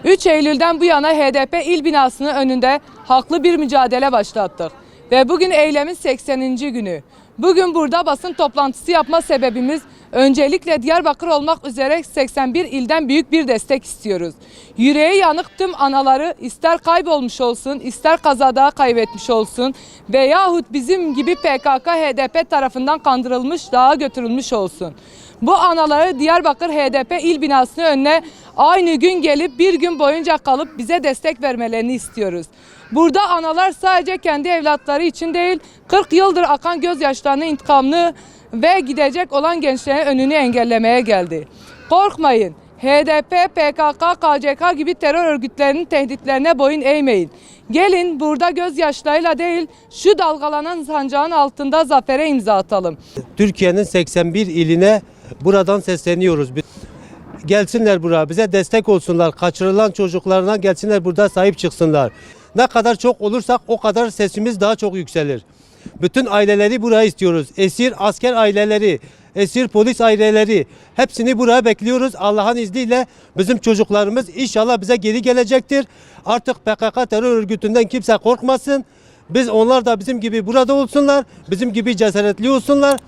3 Eylül'den bu yana HDP il binasının önünde haklı bir mücadele başlattık. Ve bugün eylemin 80. günü. Bugün burada basın toplantısı yapma sebebimiz öncelikle Diyarbakır olmak üzere 81 ilden büyük bir destek istiyoruz. Yüreği yanık tüm anaları ister kaybolmuş olsun, ister kazada kaybetmiş olsun veyahut bizim gibi PKK, HDP tarafından kandırılmış, dağa götürülmüş olsun. Bu anaları Diyarbakır HDP il binasının önüne aynı gün gelip bir gün boyunca kalıp bize destek vermelerini istiyoruz. Burada analar sadece kendi evlatları için değil, 40 yıldır akan gözyaşlarının intikamını ve gidecek olan gençlerin önünü engellemeye geldi. Korkmayın. HDP, PKK, KCK gibi terör örgütlerinin tehditlerine boyun eğmeyin. Gelin burada gözyaşlarıyla değil, şu dalgalanan sancağın altında zafere imza atalım. Türkiye'nin 81 iline buradan sesleniyoruz. Gelsinler buraya, bize destek olsunlar. Kaçırılan çocuklarına gelsinler, burada sahip çıksınlar. Ne kadar çok olursak o kadar sesimiz daha çok yükselir. Bütün aileleri buraya istiyoruz. Esir asker aileleri, esir polis aileleri, hepsini buraya bekliyoruz. Allah'ın izniyle bizim çocuklarımız inşallah bize geri gelecektir. Artık PKK terör örgütünden kimse korkmasın. Onlar da bizim gibi burada olsunlar, bizim gibi cesaretli olsunlar.